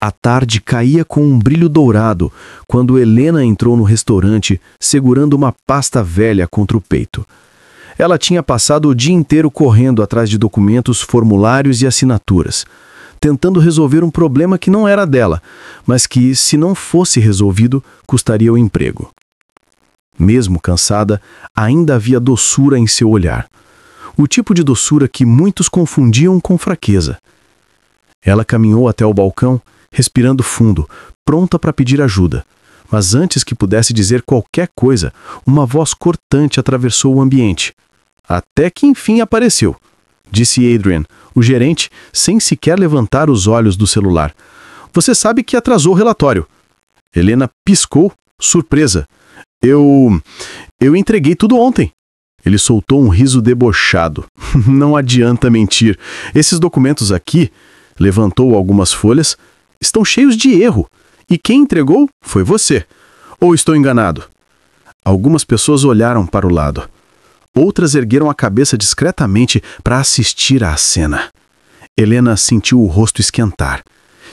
A tarde caía com um brilho dourado quando Helena entrou no restaurante segurando uma pasta velha contra o peito. Ela tinha passado o dia inteiro correndo atrás de documentos, formulários e assinaturas, tentando resolver um problema que não era dela, mas que, se não fosse resolvido, custaria o emprego. Mesmo cansada, ainda havia doçura em seu olhar. O tipo de doçura que muitos confundiam com fraqueza. Ela caminhou até o balcão, respirando fundo, pronta para pedir ajuda. Mas antes que pudesse dizer qualquer coisa, uma voz cortante atravessou o ambiente. Até que enfim apareceu, disse Adrian, o gerente, sem sequer levantar os olhos do celular. Você sabe que atrasou o relatório. Helena piscou, surpresa. Eu entreguei tudo ontem. Ele soltou um riso debochado. Não adianta mentir. Esses documentos aqui, levantou algumas folhas, estão cheios de erro. E quem entregou foi você. Ou estou enganado? Algumas pessoas olharam para o lado. Outras ergueram a cabeça discretamente para assistir à cena. Helena sentiu o rosto esquentar.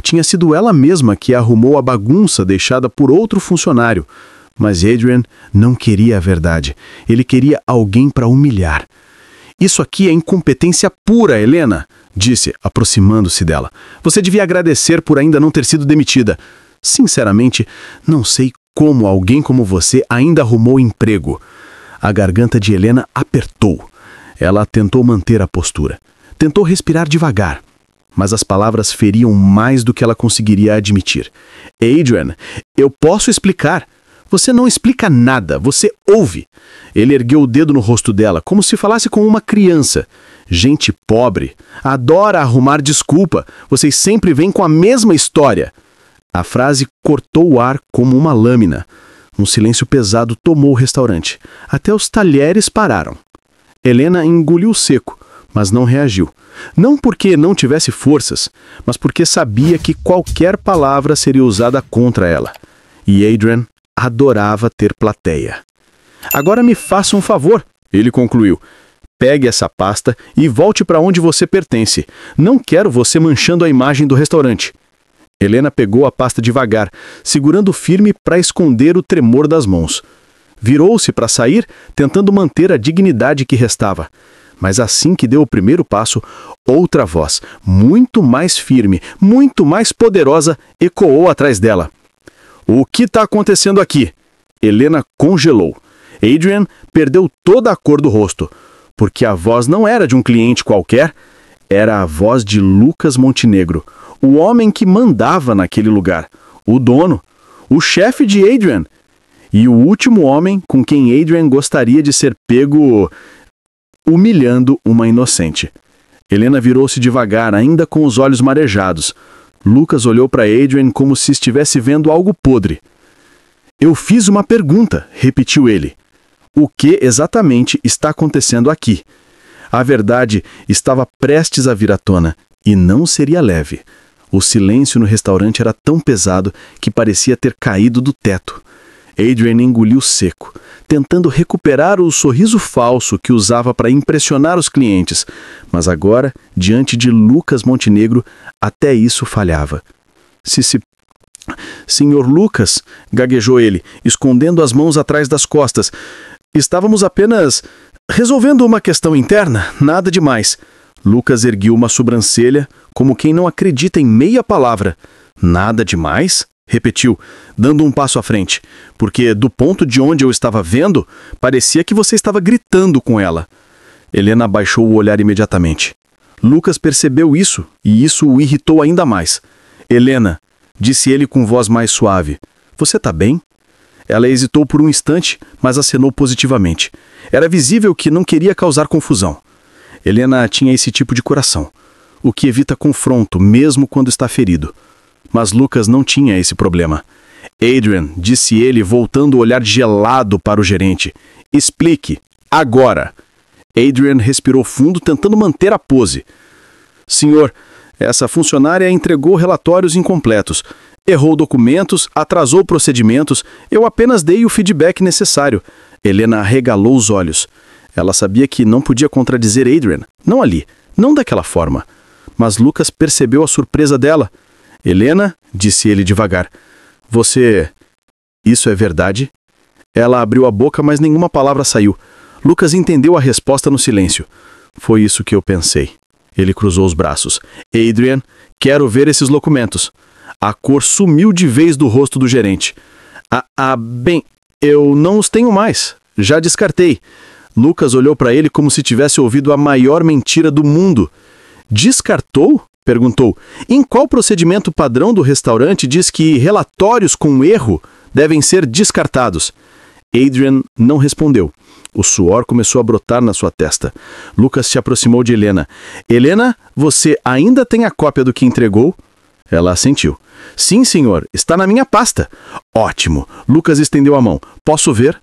Tinha sido ela mesma que arrumou a bagunça deixada por outro funcionário. Mas Adrian não queria a verdade. Ele queria alguém para humilhar. Isso aqui é incompetência pura, Helena, disse, aproximando-se dela. Você devia agradecer por ainda não ter sido demitida. Sinceramente, não sei como alguém como você ainda arrumou emprego. A garganta de Helena apertou. Ela tentou manter a postura. Tentou respirar devagar. Mas as palavras feriam mais do que ela conseguiria admitir. Adrian, eu posso explicar. Você não explica nada, você ouve. Ele ergueu o dedo no rosto dela, como se falasse com uma criança. Gente pobre, adora arrumar desculpa. Vocês sempre vêm com a mesma história. A frase cortou o ar como uma lâmina. Um silêncio pesado tomou o restaurante. Até os talheres pararam. Helena engoliu seco, mas não reagiu. Não porque não tivesse forças, mas porque sabia que qualquer palavra seria usada contra ela. E Adrian adorava ter plateia. Agora me faça um favor, ele concluiu. Pegue essa pasta e volte para onde você pertence. Não quero você manchando a imagem do restaurante. Helena pegou a pasta devagar, segurando firme para esconder o tremor das mãos. Virou-se para sair, tentando manter a dignidade que restava. Mas assim que deu o primeiro passo, outra voz, muito mais firme, muito mais poderosa, ecoou atrás dela. O que está acontecendo aqui? Helena congelou. Adrian perdeu toda a cor do rosto, porque a voz não era de um cliente qualquer, era a voz de Lucas Montenegro, o homem que mandava naquele lugar, o dono, o chefe de Adrian, e o último homem com quem Adrian gostaria de ser pego humilhando uma inocente. Helena virou-se devagar, ainda com os olhos marejados. Lucas olhou para Adrian como se estivesse vendo algo podre. Eu fiz uma pergunta, repetiu ele. O que exatamente está acontecendo aqui? A verdade estava prestes a vir à tona, e não seria leve. O silêncio no restaurante era tão pesado que parecia ter caído do teto. Adrian engoliu seco, tentando recuperar o sorriso falso que usava para impressionar os clientes, mas agora, diante de Lucas Montenegro, até isso falhava. Senhor Lucas, gaguejou ele, escondendo as mãos atrás das costas. Estávamos apenas resolvendo uma questão interna, nada demais. Lucas ergueu uma sobrancelha, como quem não acredita em meia palavra. Nada demais? Repetiu, dando um passo à frente, porque do ponto de onde eu estava vendo, parecia que você estava gritando com ela. Helena abaixou o olhar imediatamente. Lucas percebeu isso, e isso o irritou ainda mais. Helena, disse ele com voz mais suave, você está bem? Ela hesitou por um instante, mas acenou positivamente. Era visível que não queria causar confusão. Helena tinha esse tipo de coração, o que evita confronto, mesmo quando está ferido. Mas Lucas não tinha esse problema. Adrian, disse ele, voltando o olhar gelado para o gerente. Explique, agora. Adrian respirou fundo, tentando manter a pose. Senhor, essa funcionária entregou relatórios incompletos. Errou documentos, atrasou procedimentos. Eu apenas dei o feedback necessário. Helena arregalou os olhos. Ela sabia que não podia contradizer Adrian. Não ali, não daquela forma. Mas Lucas percebeu a surpresa dela. Helena, disse ele devagar, você... Isso é verdade? Ela abriu a boca, mas nenhuma palavra saiu. Lucas entendeu a resposta no silêncio. Foi isso que eu pensei. Ele cruzou os braços. Adrian, quero ver esses documentos. A cor sumiu de vez do rosto do gerente. Bem, eu não os tenho mais. Já descartei. Lucas olhou para ele como se tivesse ouvido a maior mentira do mundo. Descartou? Perguntou. Em qual procedimento padrão do restaurante diz que relatórios com erro devem ser descartados? Adrian não respondeu. O suor começou a brotar na sua testa. Lucas se aproximou de Helena. Helena, você ainda tem a cópia do que entregou? Ela assentiu. Sim, senhor. Está na minha pasta. Ótimo. Lucas estendeu a mão. Posso ver?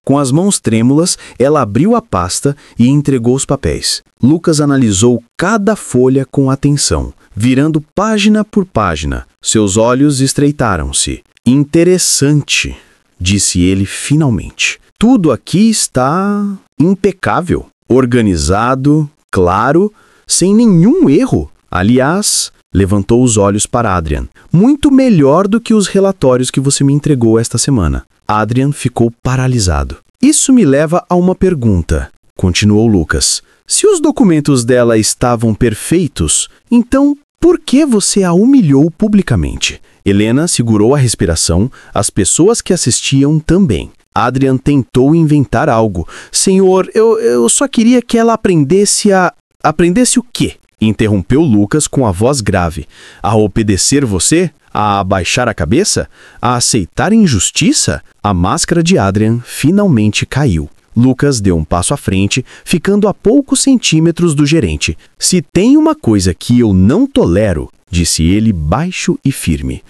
Com as mãos trêmulas, ela abriu a pasta e entregou os papéis. Lucas analisou cada folha com atenção, virando página por página. Seus olhos estreitaram-se. Interessante, disse ele finalmente. Tudo aqui está impecável, organizado, claro, sem nenhum erro. Aliás, levantou os olhos para Adrian. Muito melhor do que os relatórios que você me entregou esta semana. Adrian ficou paralisado. Isso me leva a uma pergunta, continuou Lucas. Se os documentos dela estavam perfeitos, então por que você a humilhou publicamente? Helena segurou a respiração, as pessoas que assistiam também. Adrian tentou inventar algo. Senhor, eu só queria que ela aprendesse a... Aprendesse o quê? Interrompeu Lucas com a voz grave. A obedecer você? A abaixar a cabeça? A aceitar injustiça? A máscara de Adrian finalmente caiu. Lucas deu um passo à frente, ficando a poucos centímetros do gerente. Se tem uma coisa que eu não tolero, disse ele baixo e firme,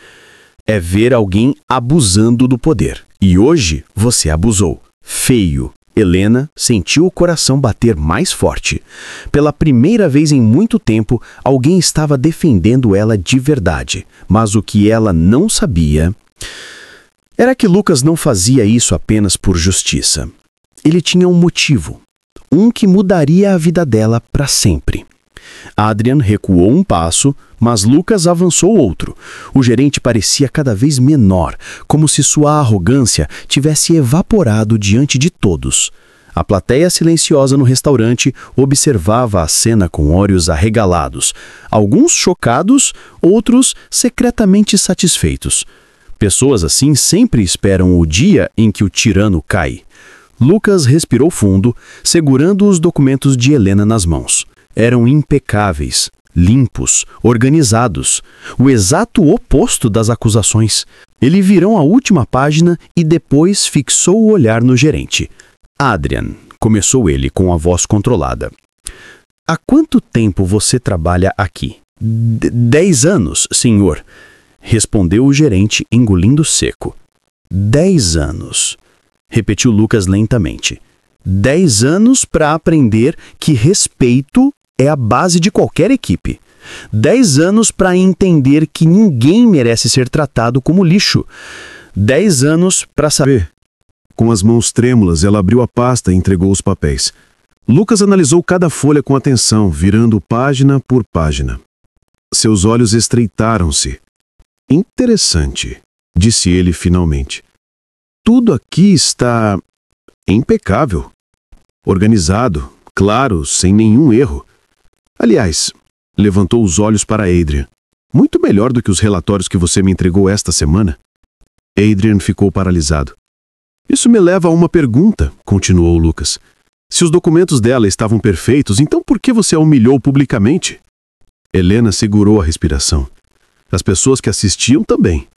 é ver alguém abusando do poder. E hoje você abusou. Feio. Helena sentiu o coração bater mais forte. Pela primeira vez em muito tempo, alguém estava defendendo ela de verdade. Mas o que ela não sabia era que Lucas não fazia isso apenas por justiça. Ele tinha um motivo, um que mudaria a vida dela para sempre. Adrian recuou um passo, mas Lucas avançou outro. O gerente parecia cada vez menor, como se sua arrogância tivesse evaporado diante de todos. A plateia silenciosa no restaurante observava a cena com olhos arregalados, alguns chocados, outros secretamente satisfeitos. Pessoas assim sempre esperam o dia em que o tirano cai. Lucas respirou fundo, segurando os documentos de Helena nas mãos. Eram impecáveis, limpos, organizados, o exato oposto das acusações. Ele virou a última página e depois fixou o olhar no gerente. Adrian, começou ele com a voz controlada. Há quanto tempo você trabalha aqui? 10 anos, senhor, respondeu o gerente engolindo seco. 10 anos, repetiu Lucas lentamente. 10 anos para aprender que respeito é a base de qualquer equipe. 10 anos para entender que ninguém merece ser tratado como lixo. 10 anos para saber. Com as mãos trêmulas, ela abriu a pasta e entregou os papéis. Lucas analisou cada folha com atenção, virando página por página. Seus olhos estreitaram-se. Interessante, disse ele finalmente. Tudo aqui está impecável, organizado, claro, sem nenhum erro. Aliás, levantou os olhos para Adrian. Muito melhor do que os relatórios que você me entregou esta semana. Adrian ficou paralisado. Isso me leva a uma pergunta, continuou Lucas. Se os documentos dela estavam perfeitos, então por que você a humilhou publicamente? Helena segurou a respiração. As pessoas que assistiam também.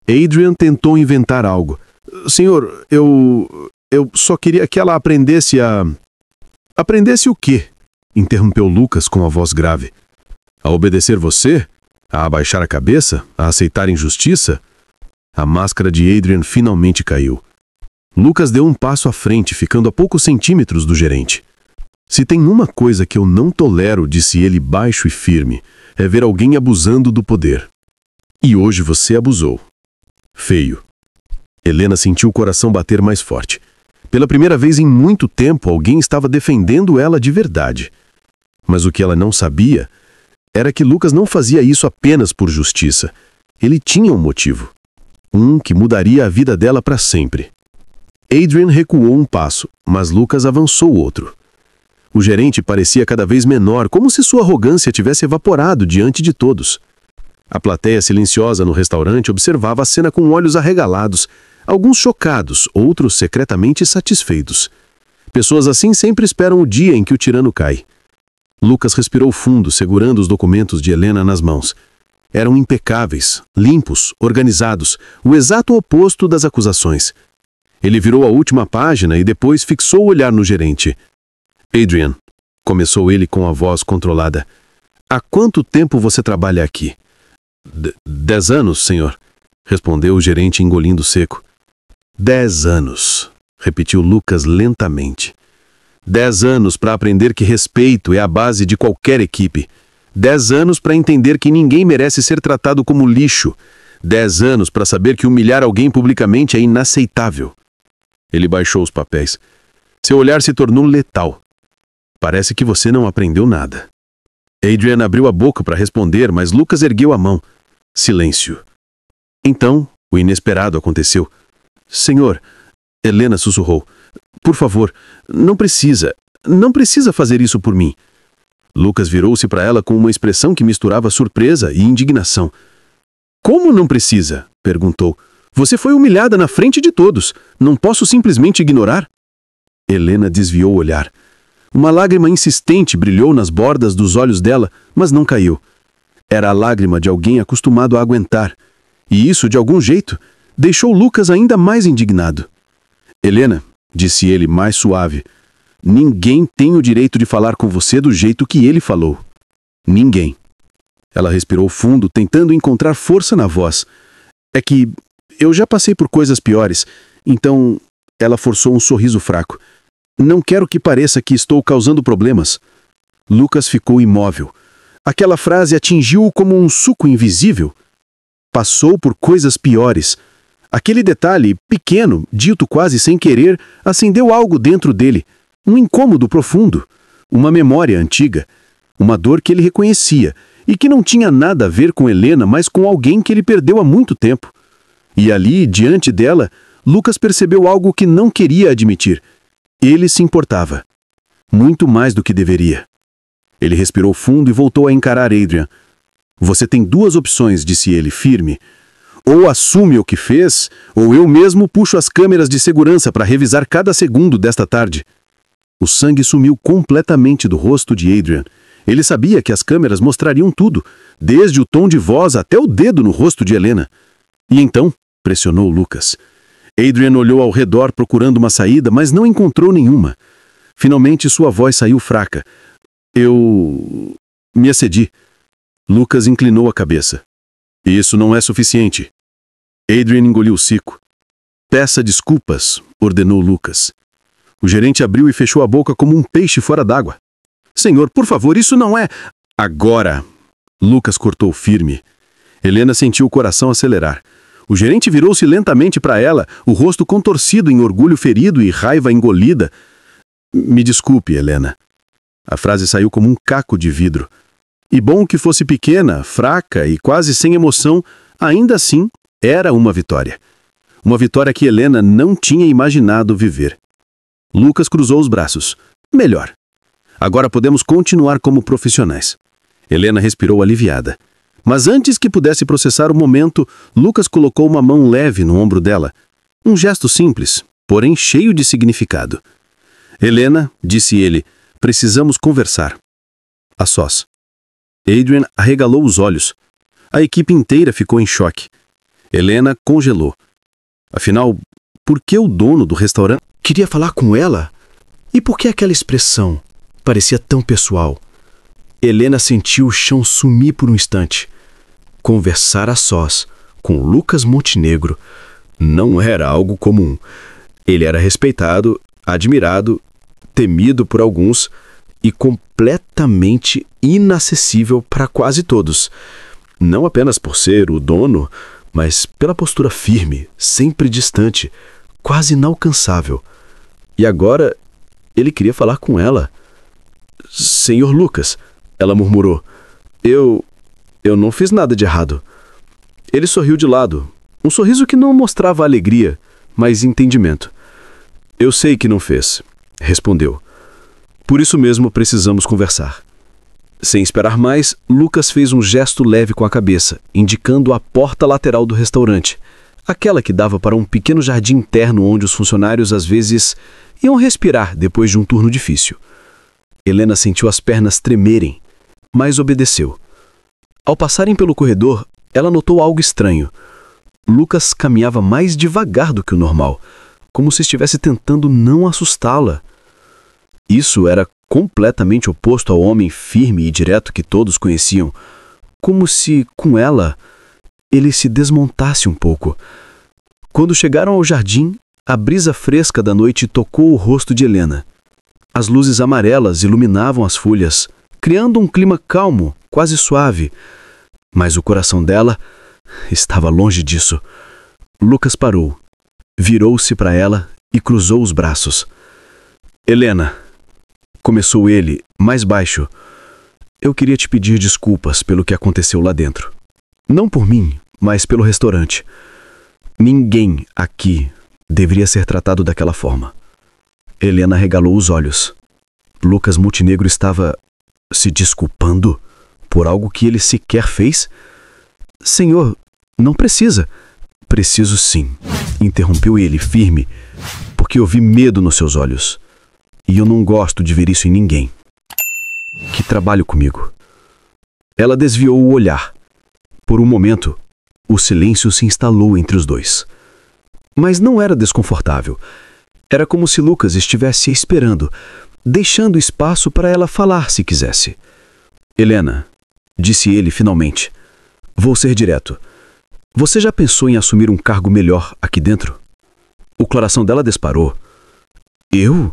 Adrian tentou inventar algo. Senhor, eu só queria que ela aprendesse a... Aprendesse o quê? Interrompeu Lucas com a voz grave. A obedecer você? A abaixar a cabeça? A aceitar injustiça? A máscara de Adrian finalmente caiu. Lucas deu um passo à frente, ficando a poucos centímetros do gerente. Se tem uma coisa que eu não tolero, disse ele baixo e firme, é ver alguém abusando do poder. E hoje você abusou. Feio. Helena sentiu o coração bater mais forte. Pela primeira vez em muito tempo, alguém estava defendendo ela de verdade. Mas o que ela não sabia era que Lucas não fazia isso apenas por justiça. Ele tinha um motivo. Um que mudaria a vida dela para sempre. Adrian recuou um passo, mas Lucas avançou outro. O gerente parecia cada vez menor, como se sua arrogância tivesse evaporado diante de todos. A plateia silenciosa no restaurante observava a cena com olhos arregalados, alguns chocados, outros secretamente satisfeitos. Pessoas assim sempre esperam o dia em que o tirano cai. Lucas respirou fundo, segurando os documentos de Helena nas mãos. Eram impecáveis, limpos, organizados, o exato oposto das acusações. Ele virou a última página e depois fixou o olhar no gerente. Adrian, começou ele com a voz controlada. Há quanto tempo você trabalha aqui? 10 anos, senhor, respondeu o gerente engolindo seco. 10 anos, repetiu Lucas lentamente. 10 anos para aprender que respeito é a base de qualquer equipe. 10 anos para entender que ninguém merece ser tratado como lixo. 10 anos para saber que humilhar alguém publicamente é inaceitável. Ele baixou os papéis. Seu olhar se tornou letal. Parece que você não aprendeu nada. Adrian abriu a boca para responder, mas Lucas ergueu a mão. Silêncio. Então, o inesperado aconteceu. Senhor, Helena sussurrou. Por favor, não precisa fazer isso por mim. Lucas virou-se para ela com uma expressão que misturava surpresa e indignação. Como não precisa? Perguntou. Você foi humilhada na frente de todos. Não posso simplesmente ignorar? Helena desviou o olhar. Uma lágrima insistente brilhou nas bordas dos olhos dela, mas não caiu. Era a lágrima de alguém acostumado a aguentar. E isso, de algum jeito, deixou Lucas ainda mais indignado. Helena, disse ele mais suave, ninguém tem o direito de falar com você do jeito que ele falou. Ninguém. Ela respirou fundo, tentando encontrar força na voz. É que eu já passei por coisas piores, então ela forçou um sorriso fraco. Não quero que pareça que estou causando problemas. Lucas ficou imóvel. Aquela frase atingiu-o como um suco invisível. Passou por coisas piores. Aquele detalhe, pequeno, dito quase sem querer, acendeu algo dentro dele. Um incômodo profundo. Uma memória antiga. Uma dor que ele reconhecia e que não tinha nada a ver com Helena, mas com alguém que ele perdeu há muito tempo. E ali, diante dela, Lucas percebeu algo que não queria admitir. Ele se importava. Muito mais do que deveria. Ele respirou fundo e voltou a encarar Adrian. Você tem 2 opções, disse ele, firme. Ou assume o que fez, ou eu mesmo puxo as câmeras de segurança para revisar cada segundo desta tarde. O sangue sumiu completamente do rosto de Adrian. Ele sabia que as câmeras mostrariam tudo, desde o tom de voz até o dedo no rosto de Helena. E então, pressionou Lucas. Adrian olhou ao redor procurando uma saída, mas não encontrou nenhuma. Finalmente sua voz saiu fraca. Eu me excedi. Lucas inclinou a cabeça. Isso não é suficiente. Adrian engoliu seco. Peça desculpas, ordenou Lucas. O gerente abriu e fechou a boca como um peixe fora d'água. Senhor, por favor, isso não é... Agora! Lucas cortou firme. Helena sentiu o coração acelerar. O gerente virou-se lentamente para ela, o rosto contorcido em orgulho ferido e raiva engolida. Me desculpe, Helena. A frase saiu como um caco de vidro. E bom que fosse pequena, fraca e quase sem emoção, ainda assim era uma vitória. Uma vitória que Helena não tinha imaginado viver. Lucas cruzou os braços. Melhor. Agora podemos continuar como profissionais. Helena respirou aliviada. Mas antes que pudesse processar o momento, Lucas colocou uma mão leve no ombro dela. Um gesto simples, porém cheio de significado. Helena, disse ele, precisamos conversar. A sós. Adrian arregalou os olhos. A equipe inteira ficou em choque. Helena congelou. Afinal, por que o dono do restaurante queria falar com ela? E por que aquela expressão parecia tão pessoal? Helena sentiu o chão sumir por um instante. Conversar a sós com Lucas Montenegro não era algo comum. Ele era respeitado, admirado, temido por alguns e completamente inacessível para quase todos. Não apenas por ser o dono, mas pela postura firme, sempre distante, quase inalcançável. E agora ele queria falar com ela. Senhor Lucas, ela murmurou. Eu não fiz nada de errado. Ele sorriu de lado, um sorriso que não mostrava alegria, mas entendimento. Eu sei que não fez, respondeu. Por isso mesmo precisamos conversar. Sem esperar mais, Lucas fez um gesto leve com a cabeça, indicando a porta lateral do restaurante, aquela que dava para um pequeno jardim interno onde os funcionários às vezes iam respirar depois de um turno difícil. Helena sentiu as pernas tremerem, mas obedeceu. Ao passarem pelo corredor, ela notou algo estranho. Lucas caminhava mais devagar do que o normal, como se estivesse tentando não assustá-la. Isso era completamente oposto ao homem firme e direto que todos conheciam, como se, com ela, ele se desmontasse um pouco. Quando chegaram ao jardim, a brisa fresca da noite tocou o rosto de Helena. As luzes amarelas iluminavam as folhas, criando um clima calmo, quase suave. Mas o coração dela estava longe disso. Lucas parou, virou-se para ela e cruzou os braços. Helena, começou ele, mais baixo. Eu queria te pedir desculpas pelo que aconteceu lá dentro. Não por mim, mas pelo restaurante. Ninguém aqui deveria ser tratado daquela forma. Helena regalou os olhos. Lucas Montenegro estava se desculpando por algo que ele sequer fez? Senhor, não precisa. Preciso sim, interrompeu ele, firme, porque eu vi medo nos seus olhos. E eu não gosto de ver isso em ninguém. Que trabalhe comigo. Ela desviou o olhar. Por um momento, o silêncio se instalou entre os dois. Mas não era desconfortável. Era como se Lucas estivesse esperando, deixando espaço para ela falar se quisesse. Helena, disse ele finalmente, vou ser direto. Você já pensou em assumir um cargo melhor aqui dentro? O coração dela disparou. Eu?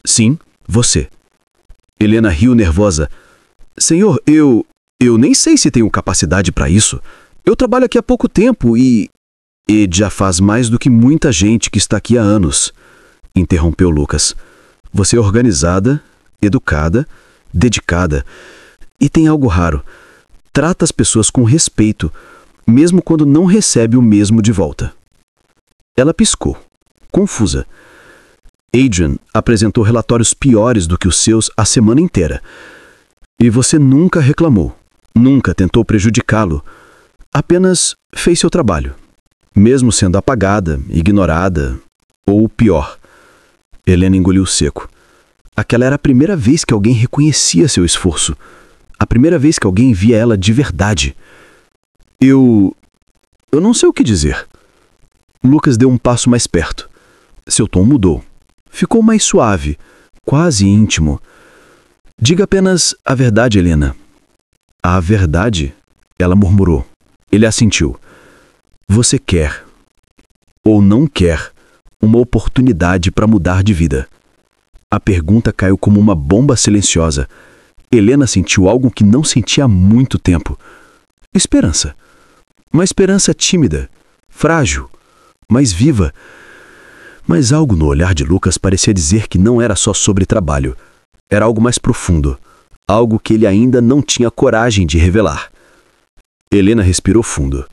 Sim, você. Helena riu nervosa. Senhor, eu nem sei se tenho capacidade para isso. Eu trabalho aqui há pouco tempo e já faz mais do que muita gente que está aqui há anos, interrompeu Lucas. Você é organizada, educada, dedicada e tem algo raro. Trata as pessoas com respeito, mesmo quando não recebe o mesmo de volta. Ela piscou, confusa. Adrian apresentou relatórios piores do que os seus a semana inteira. E você nunca reclamou, nunca tentou prejudicá-lo. Apenas fez seu trabalho, mesmo sendo apagada, ignorada ou pior. Helena engoliu seco. Aquela era a primeira vez que alguém reconhecia seu esforço. A primeira vez que alguém via ela de verdade. Eu não sei o que dizer. Lucas deu um passo mais perto. Seu tom mudou. Ficou mais suave, quase íntimo. Diga apenas a verdade, Helena. A verdade? Ela murmurou. Ele assentiu. Você quer, ou não quer, uma oportunidade para mudar de vida. A pergunta caiu como uma bomba silenciosa. Helena sentiu algo que não sentia há muito tempo. Esperança. Uma esperança tímida, frágil, mas viva. Mas algo no olhar de Lucas parecia dizer que não era só sobre trabalho. Era algo mais profundo. Algo que ele ainda não tinha coragem de revelar. Helena respirou fundo.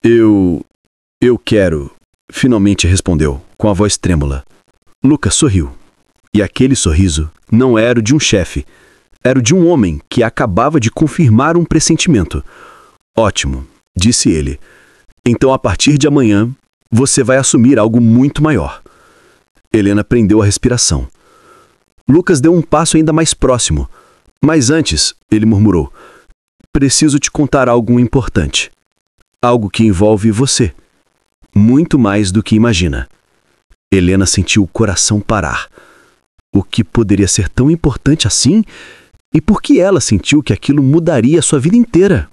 Eu quero, finalmente respondeu, com a voz trêmula. Lucas sorriu. E aquele sorriso não era o de um chefe. Era o de um homem que acabava de confirmar um pressentimento. Ótimo, disse ele. Então, a partir de amanhã, você vai assumir algo muito maior. Helena prendeu a respiração. Lucas deu um passo ainda mais próximo. Mas antes, ele murmurou, preciso te contar algo importante. Algo que envolve você. Muito mais do que imagina. Helena sentiu o coração parar. O que poderia ser tão importante assim? E por que ela sentiu que aquilo mudaria sua vida inteira?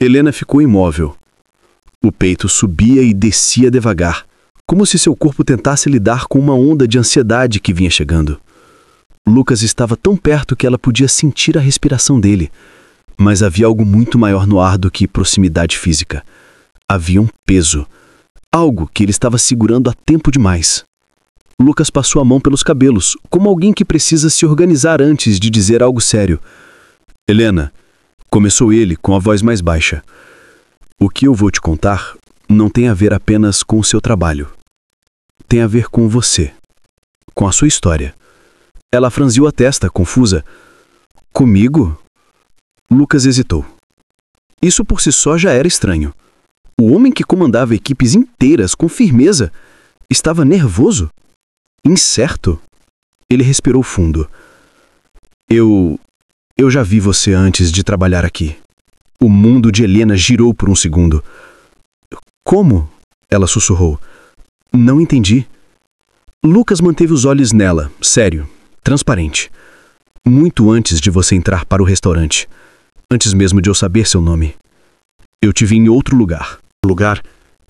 Helena ficou imóvel. O peito subia e descia devagar, como se seu corpo tentasse lidar com uma onda de ansiedade que vinha chegando. Lucas estava tão perto que ela podia sentir a respiração dele, mas havia algo muito maior no ar do que proximidade física. Havia um peso, algo que ele estava segurando há tempo demais. Lucas passou a mão pelos cabelos, como alguém que precisa se organizar antes de dizer algo sério. Helena, Começou ele com a voz mais baixa. O que eu vou te contar não tem a ver apenas com o seu trabalho. Tem a ver com você, com a sua história. Ela franziu a testa, confusa. Comigo? Lucas hesitou. Isso por si só já era estranho. O homem que comandava equipes inteiras com firmeza estava nervoso, incerto. Ele respirou fundo. Eu já vi você antes de trabalhar aqui. O mundo de Helena girou por um segundo. Como? Ela sussurrou. Não entendi. Lucas manteve os olhos nela, sério, transparente. Muito antes de você entrar para o restaurante. Antes mesmo de eu saber seu nome. Eu te vi em outro lugar. Lugar,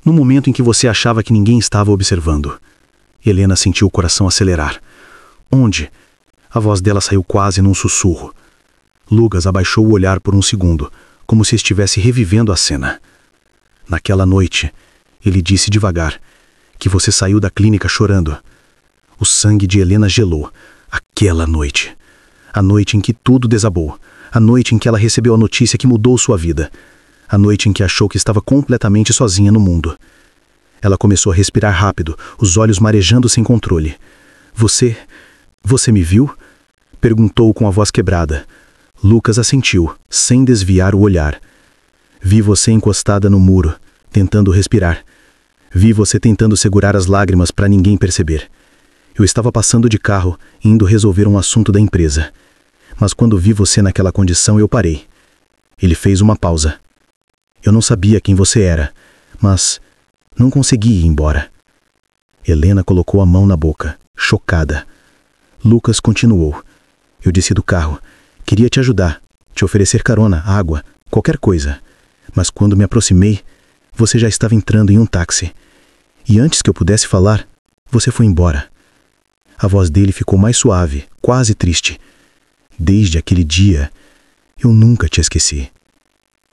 no momento em que você achava que ninguém estava observando. Helena sentiu o coração acelerar. Onde? A voz dela saiu quase num sussurro. Lucas abaixou o olhar por um segundo, como se estivesse revivendo a cena. Naquela noite, ele disse devagar, que você saiu da clínica chorando. O sangue de Helena gelou. Aquela noite. A noite em que tudo desabou. A noite em que ela recebeu a notícia que mudou sua vida. A noite em que achou que estava completamente sozinha no mundo. Ela começou a respirar rápido, os olhos marejando sem controle. Você me viu? Perguntou com a voz quebrada. Lucas assentiu, sem desviar o olhar. Vi você encostada no muro, tentando respirar. Vi você tentando segurar as lágrimas para ninguém perceber. Eu estava passando de carro, indo resolver um assunto da empresa. Mas quando vi você naquela condição, eu parei. Ele fez uma pausa. Eu não sabia quem você era, mas não consegui ir embora. Helena colocou a mão na boca, chocada. Lucas continuou. Eu desci do carro. Queria te ajudar, te oferecer carona, água, qualquer coisa. Mas quando me aproximei, você já estava entrando em um táxi. E antes que eu pudesse falar, você foi embora. A voz dele ficou mais suave, quase triste. Desde aquele dia, eu nunca te esqueci.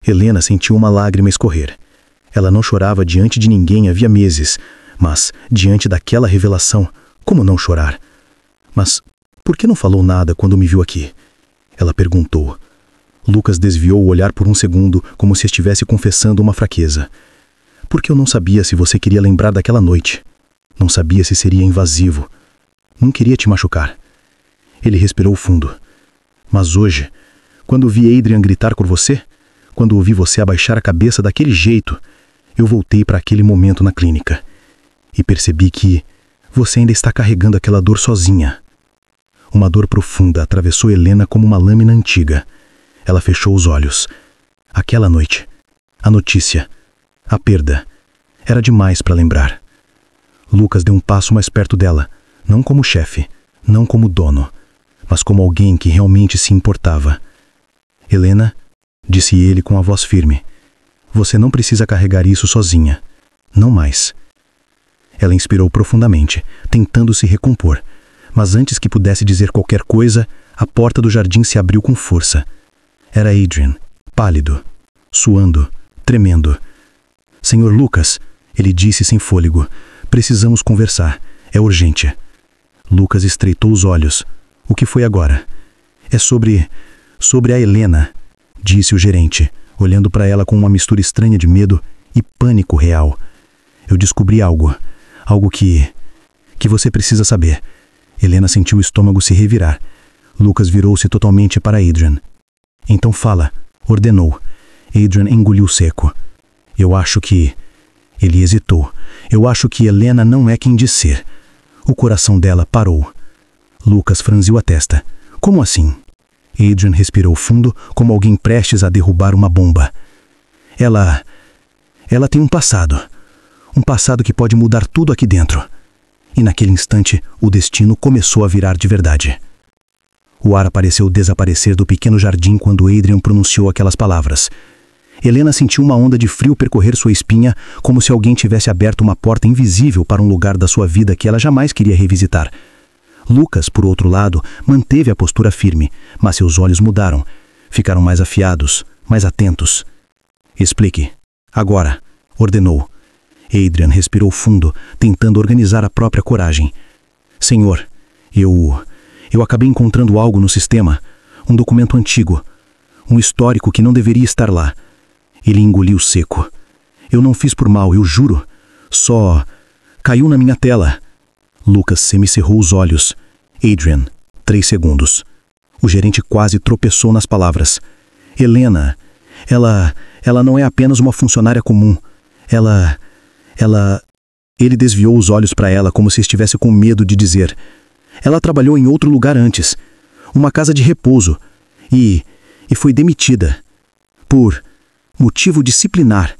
Helena sentiu uma lágrima escorrer. Ela não chorava diante de ninguém havia meses, mas, diante daquela revelação, como não chorar? Mas, por que não falou nada quando me viu aqui? Ela perguntou. Lucas desviou o olhar por um segundo, como se estivesse confessando uma fraqueza. Porque eu não sabia se você queria lembrar daquela noite. Não sabia se seria invasivo. Não queria te machucar. Ele respirou fundo. Mas hoje, quando vi Adrian gritar por você, quando ouvi você abaixar a cabeça daquele jeito, eu voltei para aquele momento na clínica. E percebi que você ainda está carregando aquela dor sozinha. Uma dor profunda atravessou Helena como uma lâmina antiga. Ela fechou os olhos. Aquela noite, a notícia, a perda, era demais para lembrar. Lucas deu um passo mais perto dela, não como chefe, não como dono, mas como alguém que realmente se importava. Helena, disse ele com a voz firme, você não precisa carregar isso sozinha. Não mais. Ela inspirou profundamente, tentando se recompor. Mas antes que pudesse dizer qualquer coisa, a porta do jardim se abriu com força. Era Adrian, pálido, suando, tremendo. Senhor Lucas, ele disse sem fôlego, precisamos conversar, é urgente. Lucas estreitou os olhos. O que foi agora? É sobre a Helena, disse o gerente, olhando para ela com uma mistura estranha de medo e pânico real. Eu descobri algo que você precisa saber. Helena sentiu o estômago se revirar. Lucas virou-se totalmente para Adrian. Então fala, ordenou. Adrian engoliu seco. Eu acho que... Ele hesitou. Eu acho que Helena não é quem diz ser. O coração dela parou. Lucas franziu a testa. Como assim? Adrian respirou fundo, como alguém prestes a derrubar uma bomba. Ela tem um passado. Um passado que pode mudar tudo aqui dentro. E naquele instante, o destino começou a virar de verdade. O ar pareceu desaparecer do pequeno jardim quando Adrian pronunciou aquelas palavras. Helena sentiu uma onda de frio percorrer sua espinha, como se alguém tivesse aberto uma porta invisível para um lugar da sua vida que ela jamais queria revisitar. Lucas, por outro lado, manteve a postura firme, mas seus olhos mudaram. Ficaram mais afiados, mais atentos. Explique. Agora, ordenou. Adrian respirou fundo, tentando organizar a própria coragem. Senhor, eu acabei encontrando algo no sistema. Um documento antigo. Um histórico que não deveria estar lá. Ele engoliu seco. Eu não fiz por mal, eu juro. Só caiu na minha tela. Lucas semicerrou os olhos. Adrian, 3 segundos. O gerente quase tropeçou nas palavras. Helena, ela não é apenas uma funcionária comum. Ela... Ele desviou os olhos para ela como se estivesse com medo de dizer. Ela trabalhou em outro lugar antes. Uma casa de repouso. E foi demitida. Por motivo disciplinar.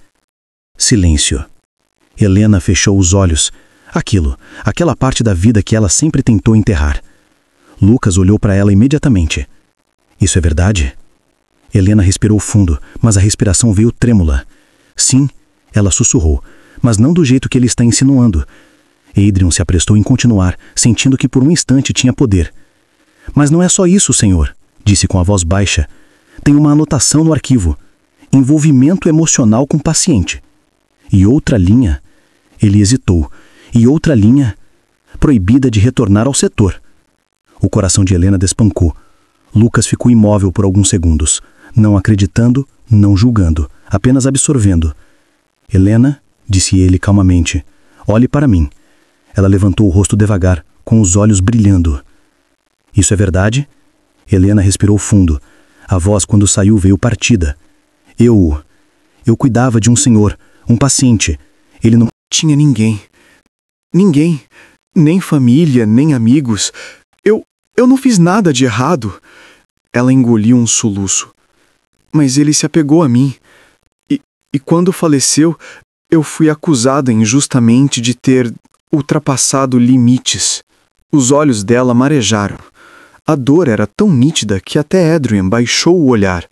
Silêncio. Helena fechou os olhos. Aquela parte da vida que ela sempre tentou enterrar. Lucas olhou para ela imediatamente. Isso é verdade? Helena respirou fundo, mas a respiração veio trêmula. Sim, ela sussurrou, mas não do jeito que ele está insinuando. Adrian se apressou em continuar, sentindo que por um instante tinha poder. Mas não é só isso, senhor, disse com a voz baixa. Tem uma anotação no arquivo. Envolvimento emocional com paciente. E outra linha. Ele hesitou. E outra linha. Proibida de retornar ao setor. O coração de Helena despancou. Lucas ficou imóvel por alguns segundos, não acreditando, não julgando, apenas absorvendo. Helena, disse ele calmamente, olhe para mim. Ela levantou o rosto devagar, com os olhos brilhando. Isso é verdade? Helena respirou fundo. A voz, quando saiu, veio partida. Eu cuidava de um senhor, um paciente. Ele não tinha ninguém. Ninguém. Nem família, nem amigos. Eu não fiz nada de errado. Ela engoliu um soluço. Mas ele se apegou a mim. E quando faleceu, eu fui acusada injustamente de ter ultrapassado limites. Os olhos dela marejaram. A dor era tão nítida que até Adrian baixou o olhar.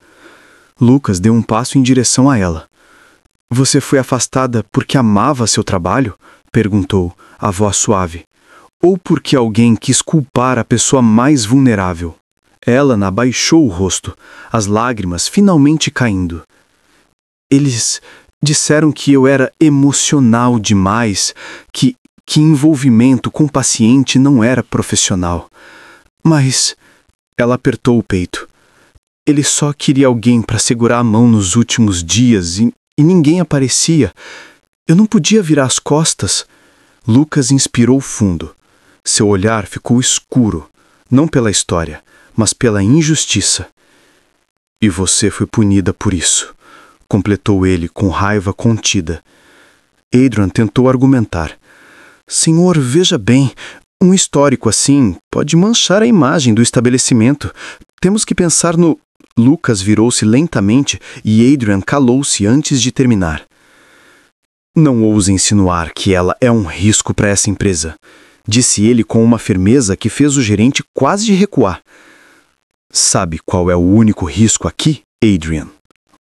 Lucas deu um passo em direção a ela. Você foi afastada porque amava seu trabalho? Perguntou, a voz suave. Ou porque alguém quis culpar a pessoa mais vulnerável? Helena abaixou o rosto, as lágrimas finalmente caindo. Eles disseram que eu era emocional demais, que envolvimento com o paciente não era profissional. Mas ela apertou o peito. Ele só queria alguém para segurar a mão nos últimos dias e ninguém aparecia. Eu não podia virar as costas. Lucas inspirou fundo. Seu olhar ficou escuro, não pela história, mas pela injustiça. E você foi punida por isso, completou ele com raiva contida. Adrian tentou argumentar. Senhor, veja bem, um histórico assim pode manchar a imagem do estabelecimento. Temos que pensar no... Lucas virou-se lentamente e Adrian calou-se antes de terminar. Não ouse insinuar que ela é um risco para essa empresa, disse ele com uma firmeza que fez o gerente quase recuar. Sabe qual é o único risco aqui, Adrian?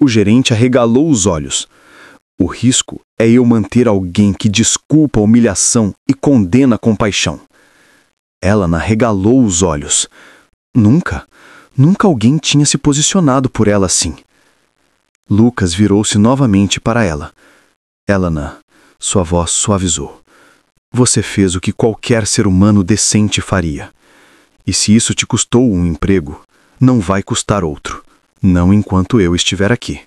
O gerente arregalou os olhos. O risco é eu manter alguém que desculpa a humilhação e condena com paixão. Helena arregalou os olhos. Nunca alguém tinha se posicionado por ela assim. Lucas virou-se novamente para ela. Helena, sua voz suavizou. Você fez o que qualquer ser humano decente faria. E se isso te custou um emprego, não vai custar outro. Não enquanto eu estiver aqui.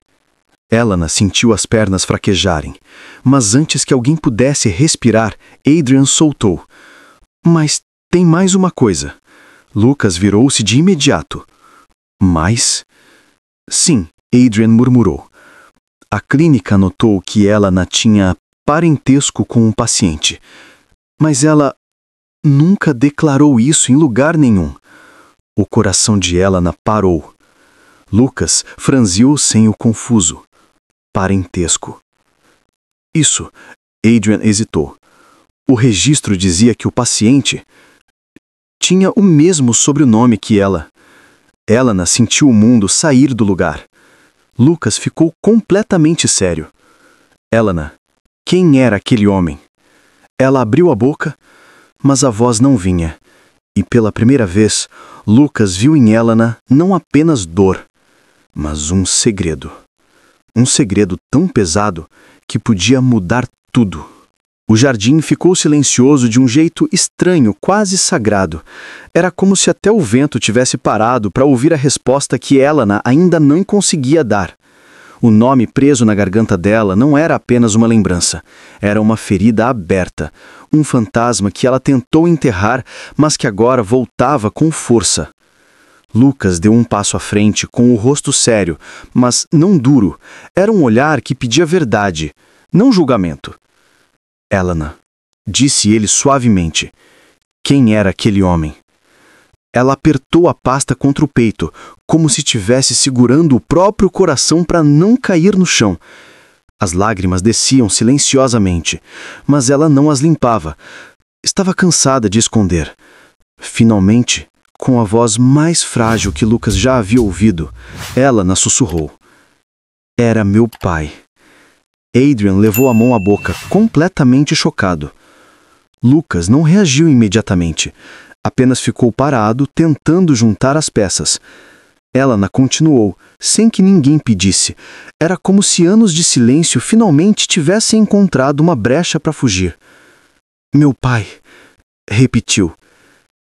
Helena sentiu as pernas fraquejarem, mas antes que alguém pudesse respirar, Adrian soltou. Mas tem mais uma coisa. Lucas virou-se de imediato. Mais? Sim, Adrian murmurou. A clínica notou que Helena tinha parentesco com um paciente. Mas ela nunca declarou isso em lugar nenhum. O coração de Helena parou. Lucas franziu o senho confuso. Parentesco. Isso, Adrian hesitou. O registro dizia que o paciente tinha o mesmo sobrenome que ela. Helena sentiu o mundo sair do lugar. Lucas ficou completamente sério. Helena, quem era aquele homem? Ela abriu a boca, mas a voz não vinha. E pela primeira vez, Lucas viu em Helena não apenas dor, mas um segredo. Um segredo tão pesado que podia mudar tudo. O jardim ficou silencioso de um jeito estranho, quase sagrado. Era como se até o vento tivesse parado para ouvir a resposta que Helena ainda não conseguia dar. O nome preso na garganta dela não era apenas uma lembrança. Era uma ferida aberta, um fantasma que ela tentou enterrar, mas que agora voltava com força. Lucas deu um passo à frente com o rosto sério, mas não duro. Era um olhar que pedia verdade, não julgamento. Helena, disse ele suavemente. Quem era aquele homem? Ela apertou a pasta contra o peito, como se estivesse segurando o próprio coração para não cair no chão. As lágrimas desciam silenciosamente, mas ela não as limpava. Estava cansada de esconder. Finalmente, com a voz mais frágil que Lucas já havia ouvido, Helena sussurrou. Era meu pai. Adrian levou a mão à boca, completamente chocado. Lucas não reagiu imediatamente. Apenas ficou parado, tentando juntar as peças. Helena continuou, sem que ninguém pedisse. Era como se anos de silêncio finalmente tivessem encontrado uma brecha para fugir. Meu pai, repetiu.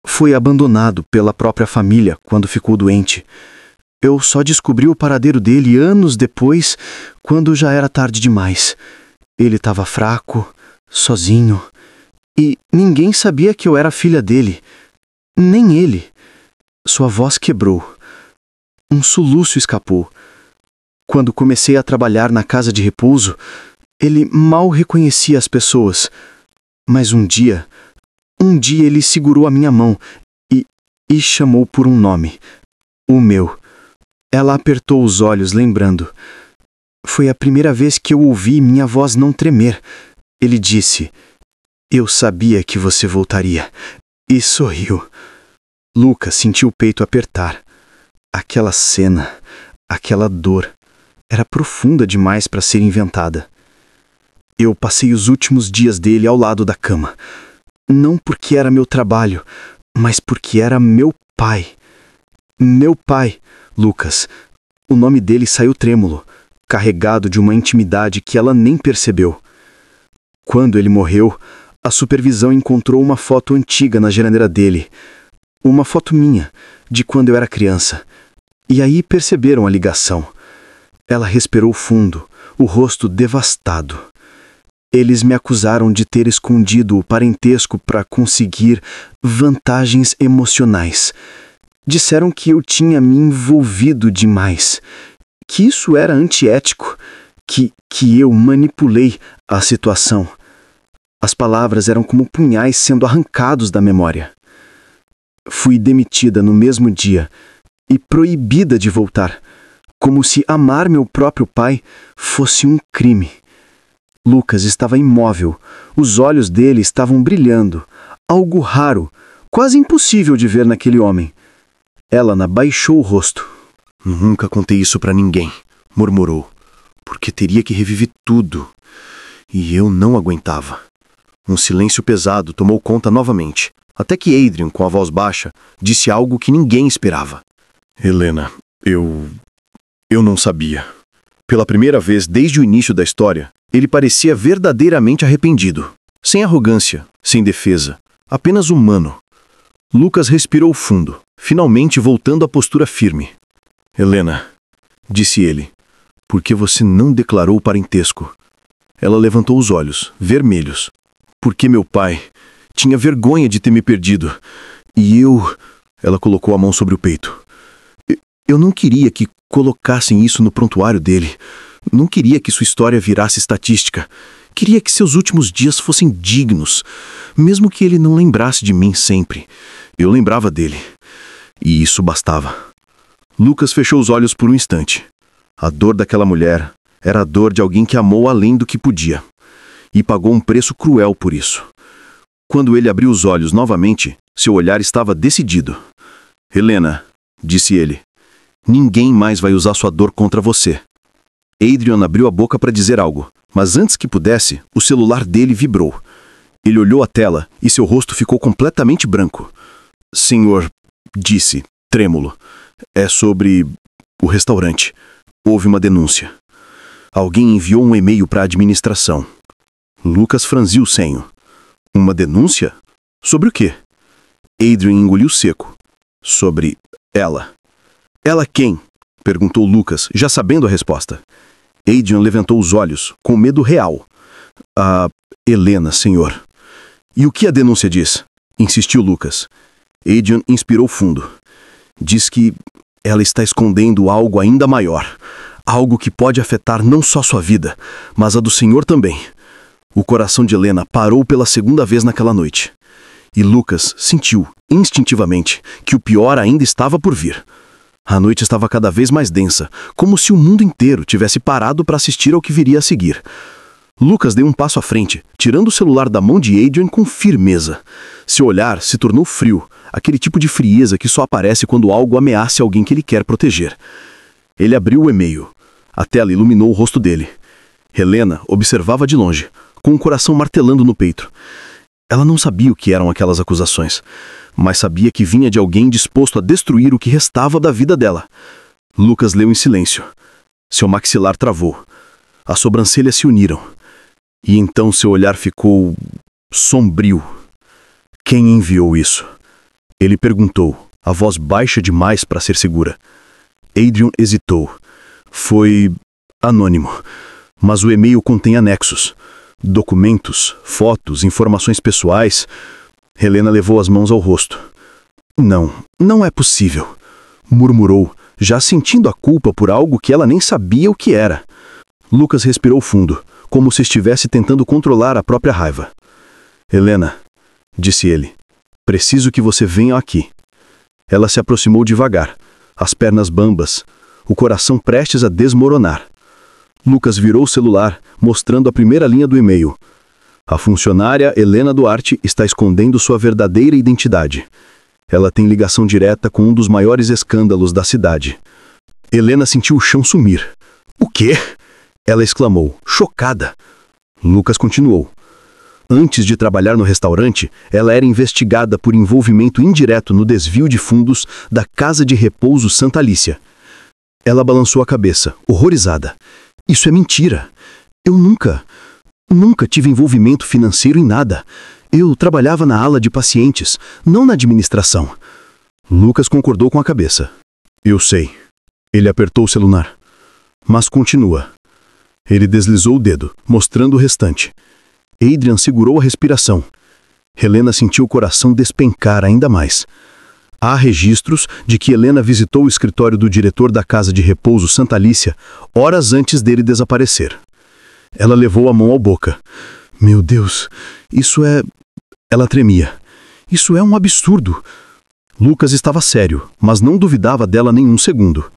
Foi abandonado pela própria família quando ficou doente. Eu só descobri o paradeiro dele anos depois, quando já era tarde demais. Ele estava fraco, sozinho, e ninguém sabia que eu era filha dele. Nem ele. Sua voz quebrou. Um soluço escapou. Quando comecei a trabalhar na casa de repouso, ele mal reconhecia as pessoas. Mas um dia ele segurou a minha mão e chamou por um nome. O meu. Ela apertou os olhos, lembrando. Foi a primeira vez que eu ouvi minha voz não tremer. Ele disse, eu sabia que você voltaria. E sorriu. Lucas sentiu o peito apertar. Aquela cena, aquela dor, era profunda demais para ser inventada. Eu passei os últimos dias dele ao lado da cama. Não porque era meu trabalho, mas porque era meu pai. Meu pai, Lucas. O nome dele saiu trêmulo, carregado de uma intimidade que ela nem percebeu. Quando ele morreu, a supervisão encontrou uma foto antiga na geladeira dele. Uma foto minha, de quando eu era criança. E aí perceberam a ligação. Ela respirou fundo, o rosto devastado. Eles me acusaram de ter escondido o parentesco para conseguir vantagens emocionais. Disseram que eu tinha me envolvido demais, que isso era antiético, que eu manipulei a situação. As palavras eram como punhais sendo arrancados da memória. Fui demitida no mesmo dia e proibida de voltar, como se amar meu próprio pai fosse um crime. Lucas estava imóvel, os olhos dele estavam brilhando, algo raro, quase impossível de ver naquele homem. Helena baixou o rosto. Nunca contei isso para ninguém, murmurou, porque teria que reviver tudo. E eu não aguentava. Um silêncio pesado tomou conta novamente, até que Adrian, com a voz baixa, disse algo que ninguém esperava. Helena, eu não sabia. Pela primeira vez desde o início da história, ele parecia verdadeiramente arrependido. Sem arrogância, sem defesa, apenas humano. Lucas respirou fundo, finalmente voltando à postura firme. Helena, disse ele, por que você não declarou o parentesco? Ela levantou os olhos, vermelhos. Porque meu pai tinha vergonha de ter me perdido. E eu... Ela colocou a mão sobre o peito. Eu não queria que colocassem isso no prontuário dele. Não queria que sua história virasse estatística. Queria que seus últimos dias fossem dignos, mesmo que ele não lembrasse de mim sempre. Eu lembrava dele. E isso bastava. Lucas fechou os olhos por um instante. A dor daquela mulher era a dor de alguém que amou além do que podia. E pagou um preço cruel por isso. Quando ele abriu os olhos novamente, seu olhar estava decidido. Helena, disse ele, ninguém mais vai usar sua dor contra você. Adrian abriu a boca para dizer algo, mas antes que pudesse, o celular dele vibrou. Ele olhou a tela e seu rosto ficou completamente branco. Senhor, disse, trêmulo, é sobre o restaurante. Houve uma denúncia. Alguém enviou um e-mail para a administração. Lucas franziu o senho. Uma denúncia? Sobre o quê? Adrian engoliu seco. Sobre ela. Ela quem? Perguntou Lucas, já sabendo a resposta. Adrian levantou os olhos, com medo real. A Helena, senhor. E o que a denúncia diz? Insistiu Lucas. Adrian inspirou fundo. Diz que ela está escondendo algo ainda maior. Algo que pode afetar não só sua vida, mas a do senhor também. O coração de Helena parou pela segunda vez naquela noite. E Lucas sentiu, instintivamente, que o pior ainda estava por vir. A noite estava cada vez mais densa, como se o mundo inteiro tivesse parado para assistir ao que viria a seguir. Lucas deu um passo à frente, tirando o celular da mão de Adrian com firmeza. Seu olhar se tornou frio, aquele tipo de frieza que só aparece quando algo ameaça alguém que ele quer proteger. Ele abriu o e-mail. A tela iluminou o rosto dele. Helena observava de longe, com o coração martelando no peito. Ela não sabia o que eram aquelas acusações, mas sabia que vinha de alguém disposto a destruir o que restava da vida dela. Lucas leu em silêncio. Seu maxilar travou. As sobrancelhas se uniram. E então seu olhar ficou sombrio. Quem enviou isso? Ele perguntou, a voz baixa demais para ser segura. Adrian hesitou. Foi anônimo, mas o e-mail contém anexos. Documentos, fotos, informações pessoais. Helena levou as mãos ao rosto. Não é possível, murmurou, já sentindo a culpa por algo que ela nem sabia o que era. Lucas respirou fundo, como se estivesse tentando controlar a própria raiva. Helena, disse ele, preciso que você venha aqui. Ela se aproximou devagar, as pernas bambas, o coração prestes a desmoronar. Lucas virou o celular, mostrando a primeira linha do e-mail. A funcionária Helena Duarte está escondendo sua verdadeira identidade. Ela tem ligação direta com um dos maiores escândalos da cidade. Helena sentiu o chão sumir. O quê? Ela exclamou, chocada. Lucas continuou. Antes de trabalhar no restaurante, ela era investigada por envolvimento indireto no desvio de fundos da Casa de Repouso Santa Alicia. Ela balançou a cabeça, horrorizada. Isso é mentira. Eu nunca tive envolvimento financeiro em nada. Eu trabalhava na ala de pacientes, não na administração. Lucas concordou com a cabeça. Eu sei. Ele apertou o celular. Mas continua. Ele deslizou o dedo, mostrando o restante. Adrian segurou a respiração. Helena sentiu o coração despencar ainda mais. Há registros de que Helena visitou o escritório do diretor da Casa de Repouso Santa Alicia horas antes dele desaparecer. Ela levou a mão à boca. Meu Deus, isso é... Ela tremia. Isso é um absurdo. Lucas estava sério, mas não duvidava dela nem um segundo.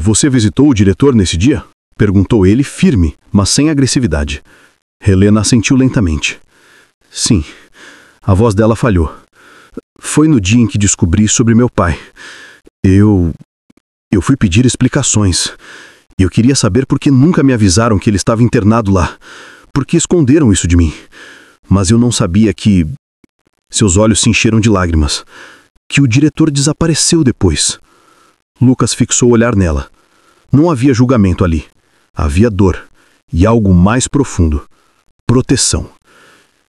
Você visitou o diretor nesse dia? Perguntou ele, firme, mas sem agressividade. Helena assentiu lentamente. Sim. A voz dela falhou. Foi no dia em que descobri sobre meu pai. Eu fui pedir explicações. Eu queria saber por que nunca me avisaram que ele estava internado lá. Por que esconderam isso de mim? Mas eu não sabia que... Seus olhos se encheram de lágrimas. Que o diretor desapareceu depois. Lucas fixou o olhar nela. Não havia julgamento ali. Havia dor. E algo mais profundo. Proteção.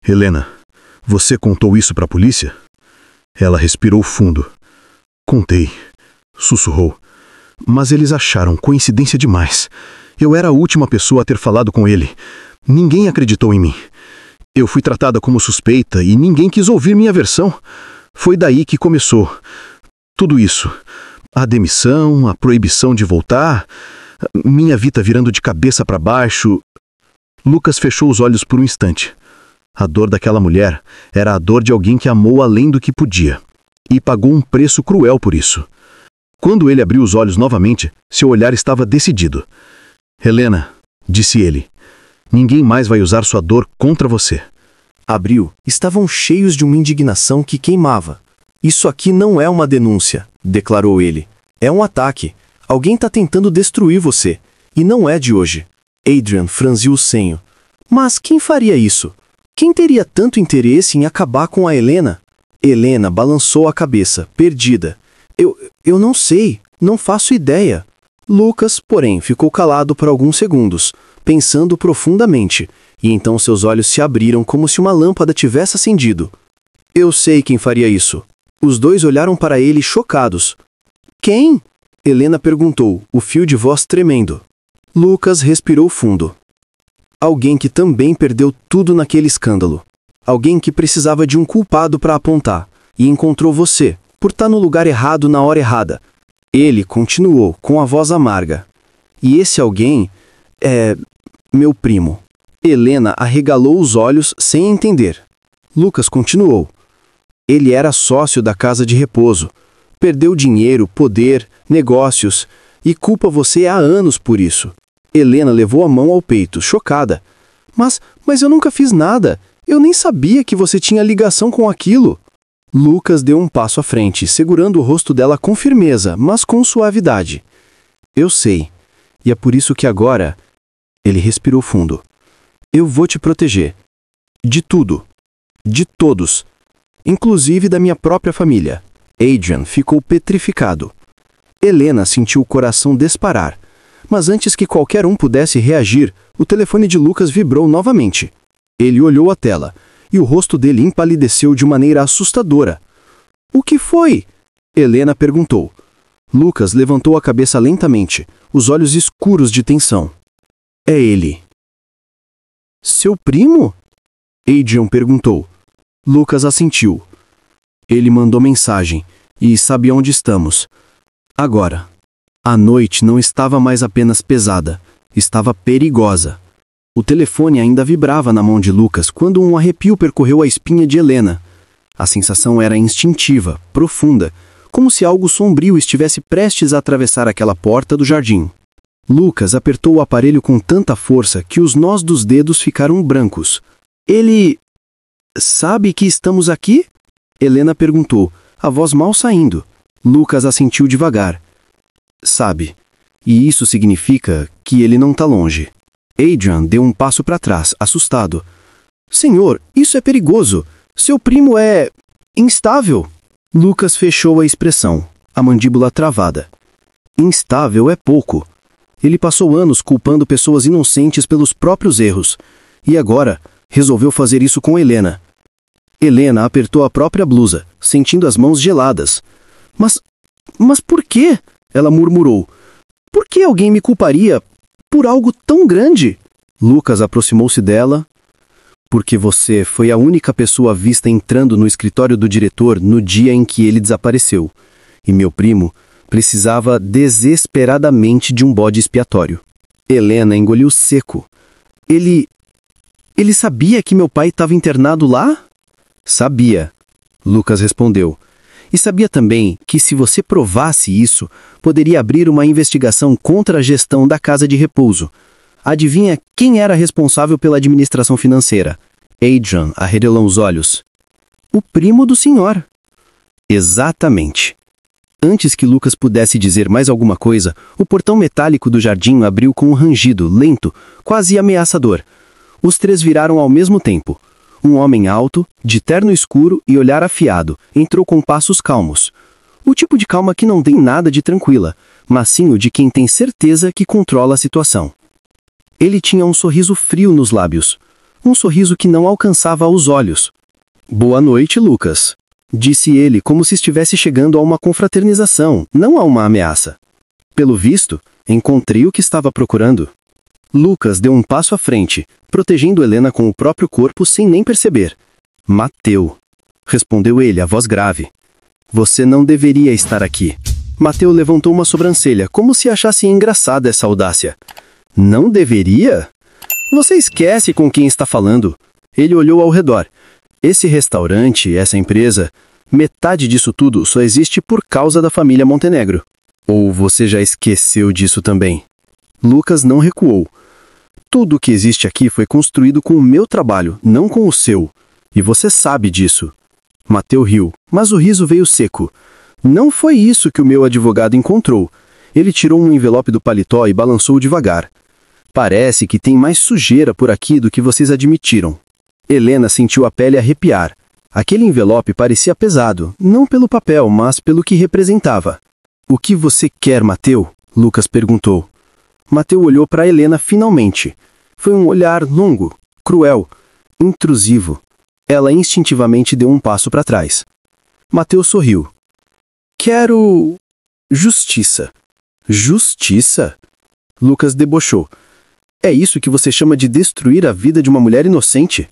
Helena, você contou isso para a polícia? Ela respirou fundo. Contei. Sussurrou. Mas eles acharam coincidência demais. Eu era a última pessoa a ter falado com ele. Ninguém acreditou em mim. Eu fui tratada como suspeita e ninguém quis ouvir minha versão. Foi daí que começou. Tudo isso. A demissão, a proibição de voltar, minha vida virando de cabeça para baixo. Lucas fechou os olhos por um instante. A dor daquela mulher era a dor de alguém que amou além do que podia. E pagou um preço cruel por isso. Quando ele abriu os olhos novamente, seu olhar estava decidido. Helena, disse ele, ninguém mais vai usar sua dor contra você. Abriu. Estavam cheios de uma indignação que queimava. Isso aqui não é uma denúncia, declarou ele. É um ataque. Alguém está tentando destruir você. E não é de hoje. Adrian franziu o senho. Mas quem faria isso? Quem teria tanto interesse em acabar com a Helena? Helena balançou a cabeça, perdida. Eu não sei, não faço ideia. Lucas, porém, ficou calado por alguns segundos, pensando profundamente, E então seus olhos se abriram como se uma lâmpada tivesse acendido. Eu sei quem faria isso. Os dois olharam para ele chocados. Quem? Helena perguntou, o fio de voz tremendo. Lucas respirou fundo. Alguém que também perdeu tudo naquele escândalo. Alguém que precisava de um culpado para apontar. E encontrou você, por estar no lugar errado na hora errada. Ele continuou, com a voz amarga. E esse alguém é meu primo. Helena arregalou os olhos sem entender. Lucas continuou. Ele era sócio da casa de repouso. Perdeu dinheiro, poder, negócios, e culpa você há anos por isso. Helena levou a mão ao peito, chocada. Mas eu nunca fiz nada. Eu nem sabia que você tinha ligação com aquilo. Lucas deu um passo à frente, segurando o rosto dela com firmeza, mas com suavidade. Eu sei. E é por isso que agora... Ele respirou fundo. Eu vou te proteger. De tudo. De todos. Inclusive da minha própria família. Adrian ficou petrificado. Helena sentiu o coração disparar. Mas antes que qualquer um pudesse reagir, o telefone de Lucas vibrou novamente. Ele olhou a tela, e o rosto dele empalideceu de maneira assustadora. O que foi? Helena perguntou. Lucas levantou a cabeça lentamente, os olhos escuros de tensão. É ele. Seu primo? Adrian perguntou. Lucas assentiu. Ele mandou mensagem, e sabe onde estamos. Agora. A noite não estava mais apenas pesada, estava perigosa. O telefone ainda vibrava na mão de Lucas quando um arrepio percorreu a espinha de Helena. A sensação era instintiva, profunda, como se algo sombrio estivesse prestes a atravessar aquela porta do jardim. Lucas apertou o aparelho com tanta força que os nós dos dedos ficaram brancos. Ele... sabe que estamos aqui? Helena perguntou, a voz mal saindo. Lucas assentiu devagar. Sabe. E isso significa que ele não está longe. Adrian deu um passo para trás, assustado. Senhor, isso é perigoso. Seu primo é... instável. Lucas fechou a expressão, a mandíbula travada. Instável é pouco. Ele passou anos culpando pessoas inocentes pelos próprios erros. E agora, resolveu fazer isso com Helena. Helena apertou a própria blusa, sentindo as mãos geladas. Mas por quê? Ela murmurou. Por que alguém me culparia por algo tão grande? Lucas aproximou-se dela. Porque você foi a única pessoa vista entrando no escritório do diretor no dia em que ele desapareceu. E meu primo precisava desesperadamente de um bode expiatório. Helena engoliu seco. Ele sabia que meu pai estava internado lá? Sabia, Lucas respondeu. E sabia também que se você provasse isso, poderia abrir uma investigação contra a gestão da casa de repouso. Adivinha quem era responsável pela administração financeira? Adrian arregalou os olhos. O primo do senhor. Exatamente. Antes que Lucas pudesse dizer mais alguma coisa, o portão metálico do jardim abriu com um rangido, lento, quase ameaçador. Os três viraram ao mesmo tempo. Um homem alto, de terno escuro e olhar afiado, entrou com passos calmos. O tipo de calma que não tem nada de tranquila, mas sim o de quem tem certeza que controla a situação. Ele tinha um sorriso frio nos lábios. Um sorriso que não alcançava aos olhos. Boa noite, Lucas, disse ele como se estivesse chegando a uma confraternização, não a uma ameaça. Pelo visto, encontrei o que estava procurando. Lucas deu um passo à frente, protegendo Helena com o próprio corpo sem nem perceber. Mateu, respondeu ele, a voz grave. Você não deveria estar aqui. Mateu levantou uma sobrancelha, como se achasse engraçada essa audácia. Não deveria? Você esquece com quem está falando. Ele olhou ao redor. Esse restaurante, essa empresa, metade disso tudo só existe por causa da família Montenegro. Ou você já esqueceu disso também? Lucas não recuou. Tudo o que existe aqui foi construído com o meu trabalho, não com o seu. E você sabe disso. Mateu riu, mas o riso veio seco. Não foi isso que o meu advogado encontrou. Ele tirou um envelope do paletó e balançou devagar. Parece que tem mais sujeira por aqui do que vocês admitiram. Helena sentiu a pele arrepiar. Aquele envelope parecia pesado, não pelo papel, mas pelo que representava. O que você quer, Mateu? Lucas perguntou. Mateu olhou para Helena finalmente. Foi um olhar longo, cruel, intrusivo. Ela instintivamente deu um passo para trás. Mateus sorriu. Quero... justiça. Justiça? Lucas debochou. É isso que você chama de destruir a vida de uma mulher inocente?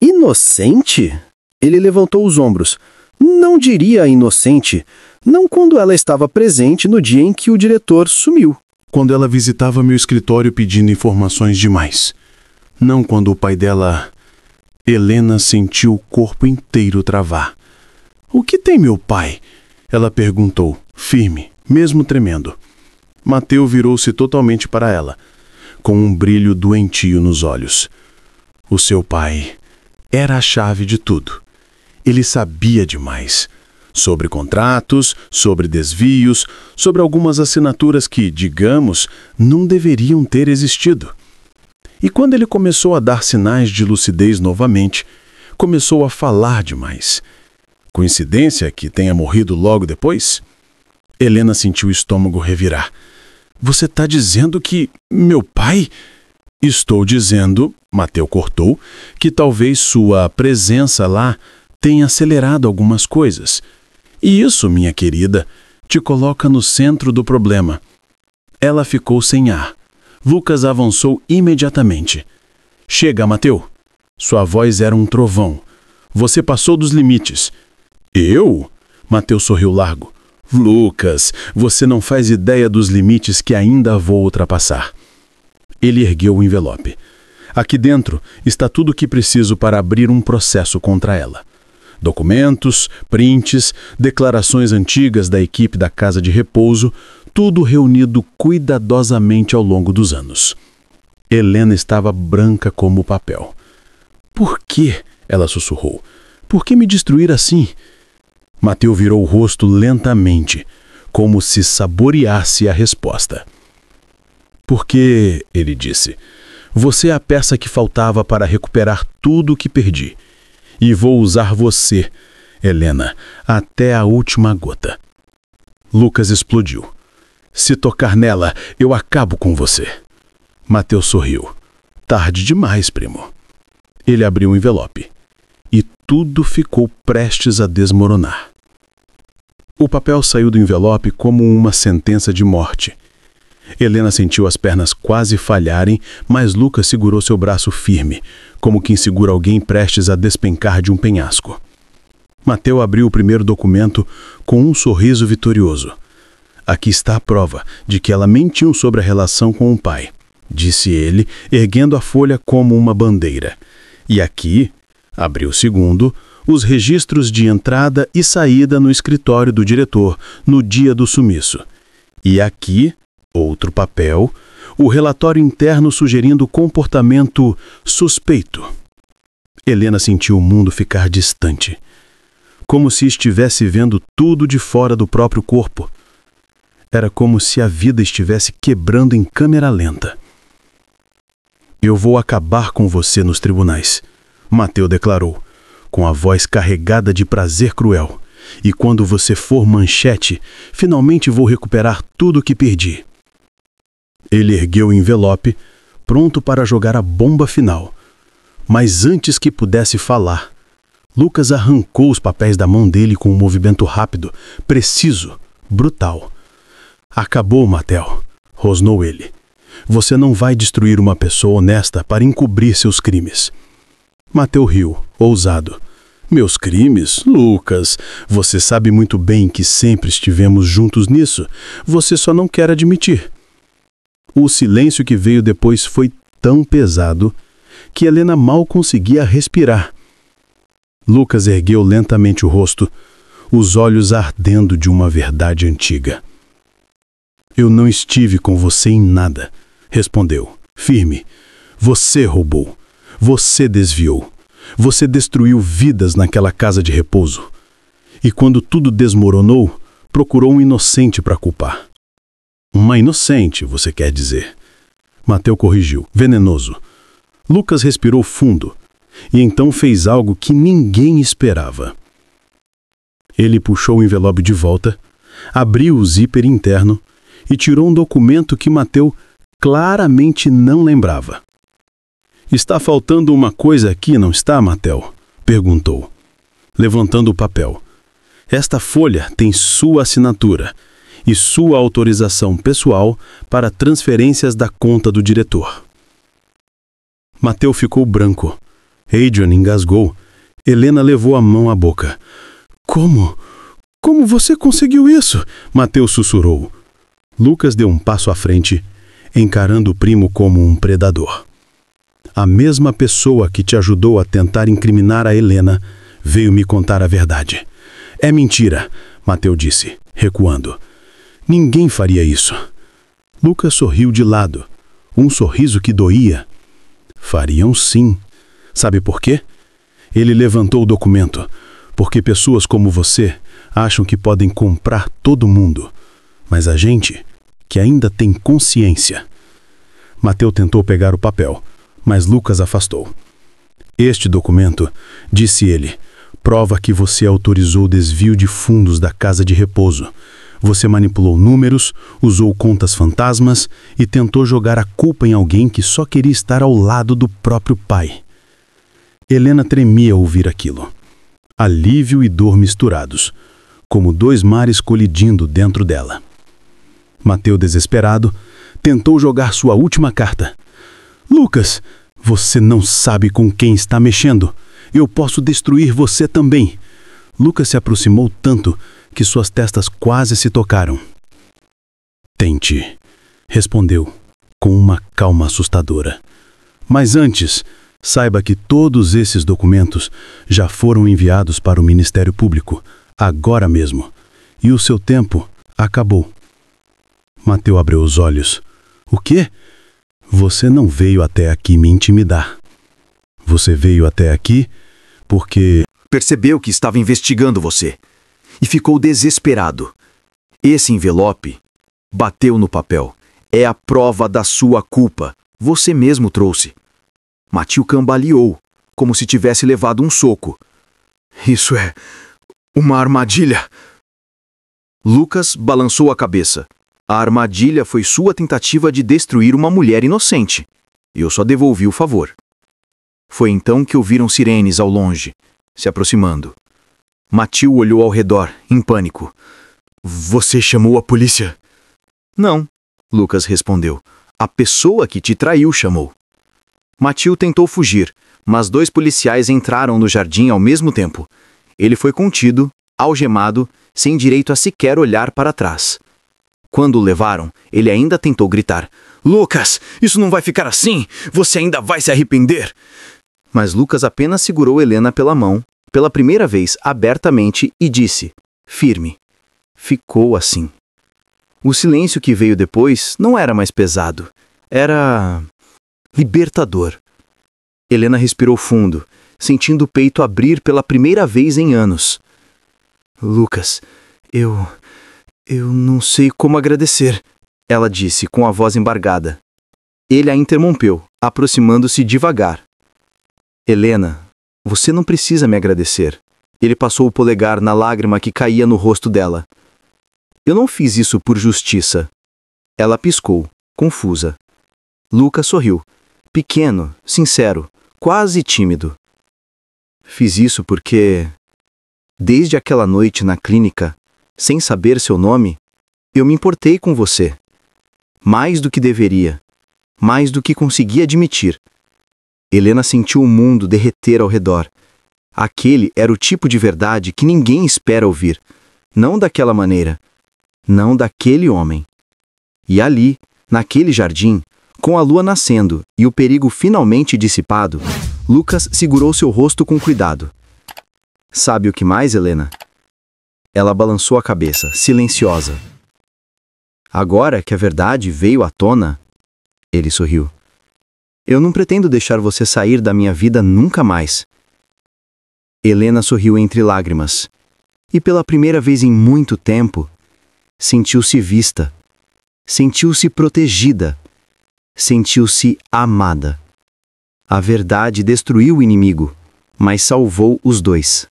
Inocente? Ele levantou os ombros. Não diria inocente. Não quando ela estava presente no dia em que o diretor sumiu. Quando ela visitava meu escritório pedindo informações demais. Não quando o pai dela... Helena sentiu o corpo inteiro travar. O que tem meu pai? Ela perguntou, firme, mesmo tremendo. Mateus virou-se totalmente para ela, com um brilho doentio nos olhos. O seu pai era a chave de tudo. Ele sabia demais. Sobre contratos, sobre desvios, sobre algumas assinaturas que, digamos, não deveriam ter existido. E quando ele começou a dar sinais de lucidez novamente, começou a falar demais. Coincidência que tenha morrido logo depois? Helena sentiu o estômago revirar. Você está dizendo que meu pai... Estou dizendo, Mateus cortou, que talvez sua presença lá tenha acelerado algumas coisas. E isso, minha querida, te coloca no centro do problema. Ela ficou sem ar. Lucas avançou imediatamente. Chega, Mateus. Sua voz era um trovão. Você passou dos limites. Eu? Mateus sorriu largo. Lucas, você não faz ideia dos limites que ainda vou ultrapassar. Ele ergueu o envelope. Aqui dentro está tudo o que preciso para abrir um processo contra ela. Documentos, prints, declarações antigas da equipe da casa de repouso, tudo reunido cuidadosamente ao longo dos anos. Helena estava branca como o papel. Por quê? Ela sussurrou. Por que me destruir assim? Mateus virou o rosto lentamente, como se saboreasse a resposta. Porque, ele disse, você é a peça que faltava para recuperar tudo o que perdi. E vou usar você, Helena, até a última gota. Lucas explodiu. Se tocar nela, eu acabo com você. Mateus sorriu. Tarde demais, primo. Ele abriu o envelope. E tudo ficou prestes a desmoronar. O papel saiu do envelope como uma sentença de morte. Helena sentiu as pernas quase falharem, mas Lucas segurou seu braço firme, como quem segura alguém prestes a despencar de um penhasco. Mateus abriu o primeiro documento com um sorriso vitorioso. Aqui está a prova de que ela mentiu sobre a relação com o pai, disse ele, erguendo a folha como uma bandeira. E aqui, abriu o segundo, os registros de entrada e saída no escritório do diretor no dia do sumiço. E aqui, outro papel, o relatório interno sugerindo comportamento suspeito. Helena sentiu o mundo ficar distante, como se estivesse vendo tudo de fora do próprio corpo. Era como se a vida estivesse quebrando em câmera lenta. Eu vou acabar com você nos tribunais, Mateus declarou, com a voz carregada de prazer cruel. E quando você for manchete, finalmente vou recuperar tudo o que perdi. Ele ergueu o envelope, pronto para jogar a bomba final. Mas antes que pudesse falar, Lucas arrancou os papéis da mão dele com um movimento rápido, preciso, brutal. Acabou, Mateus, rosnou ele. Você não vai destruir uma pessoa honesta para encobrir seus crimes. Mateus riu, ousado. Meus crimes? Lucas, você sabe muito bem que sempre estivemos juntos nisso. Você só não quer admitir. O silêncio que veio depois foi tão pesado que Helena mal conseguia respirar. Lucas ergueu lentamente o rosto, os olhos ardendo de uma verdade antiga. Eu não estive com você em nada, respondeu, firme. Você roubou. Você desviou. Você destruiu vidas naquela casa de repouso. E quando tudo desmoronou, procurou um inocente para culpar. Uma inocente, você quer dizer. Mateus corrigiu, venenoso. Lucas respirou fundo e então fez algo que ninguém esperava. Ele puxou o envelope de volta, abriu o zíper interno e tirou um documento que Mateus claramente não lembrava. Está faltando uma coisa aqui, não está, Matel? Perguntou, levantando o papel. Esta folha tem sua assinatura e sua autorização pessoal para transferências da conta do diretor. Matel ficou branco. Adrian engasgou. Helena levou a mão à boca. Como? Como você conseguiu isso? Matel sussurrou. Lucas deu um passo à frente, encarando o primo como um predador. A mesma pessoa que te ajudou a tentar incriminar a Helena veio me contar a verdade. É mentira, Matel disse, recuando. Ninguém faria isso. Lucas sorriu de lado, um sorriso que doía. Fariam sim. Sabe por quê? Ele levantou o documento, porque pessoas como você acham que podem comprar todo mundo. Mas a gente, que ainda tem consciência. Matel tentou pegar o papel, mas Lucas afastou. Este documento, disse ele, prova que você autorizou o desvio de fundos da casa de repouso. Você manipulou números, usou contas fantasmas e tentou jogar a culpa em alguém que só queria estar ao lado do próprio pai. Helena tremia ao ouvir aquilo. Alívio e dor misturados, como dois mares colidindo dentro dela. Matel, desesperado, tentou jogar sua última carta. Lucas, você não sabe com quem está mexendo. Eu posso destruir você também. Lucas se aproximou tanto que suas testas quase se tocaram. Tente, respondeu, com uma calma assustadora. Mas antes, saiba que todos esses documentos já foram enviados para o Ministério Público, agora mesmo, e o seu tempo acabou. Matel abriu os olhos. O quê? Você não veio até aqui me intimidar. Você veio até aqui porque percebeu que estava investigando você e ficou desesperado. Esse envelope bateu no papel. É a prova da sua culpa. Você mesmo trouxe. Matil cambaleou, como se tivesse levado um soco. Isso é uma armadilha. Lucas balançou a cabeça. A armadilha foi sua tentativa de destruir uma mulher inocente. Eu só devolvi o favor. Foi então que ouviram sirenes ao longe, se aproximando. Matil olhou ao redor, em pânico. Você chamou a polícia? Não, Lucas respondeu. A pessoa que te traiu chamou. Matil tentou fugir, mas 2 policiais entraram no jardim ao mesmo tempo. Ele foi contido, algemado, sem direito a sequer olhar para trás. Quando o levaram, ele ainda tentou gritar. Lucas, isso não vai ficar assim! Você ainda vai se arrepender! Mas Lucas apenas segurou Helena pela mão, pela primeira vez abertamente, e disse, firme. Ficou assim. O silêncio que veio depois não era mais pesado. Era libertador. Helena respirou fundo, sentindo o peito abrir pela primeira vez em anos. Lucas, eu não sei como agradecer, ela disse com a voz embargada. Ele a interrompeu, aproximando-se devagar. Helena, você não precisa me agradecer. Ele passou o polegar na lágrima que caía no rosto dela. Eu não fiz isso por justiça. Ela piscou, confusa. Lucas sorriu, pequeno, sincero, quase tímido. Fiz isso porque, desde aquela noite na clínica, sem saber seu nome, eu me importei com você. Mais do que deveria, mais do que conseguia admitir. Helena sentiu o mundo derreter ao redor. Aquele era o tipo de verdade que ninguém espera ouvir. Não daquela maneira. Não daquele homem. E ali, naquele jardim, com a lua nascendo e o perigo finalmente dissipado, Lucas segurou seu rosto com cuidado. Sabe o que mais, Helena? Ela balançou a cabeça, silenciosa. Agora que a verdade veio à tona, ele sorriu. Eu não pretendo deixar você sair da minha vida nunca mais. Helena sorriu entre lágrimas, e pela primeira vez em muito tempo, sentiu-se vista, sentiu-se protegida, sentiu-se amada. A verdade destruiu o inimigo, mas salvou os dois.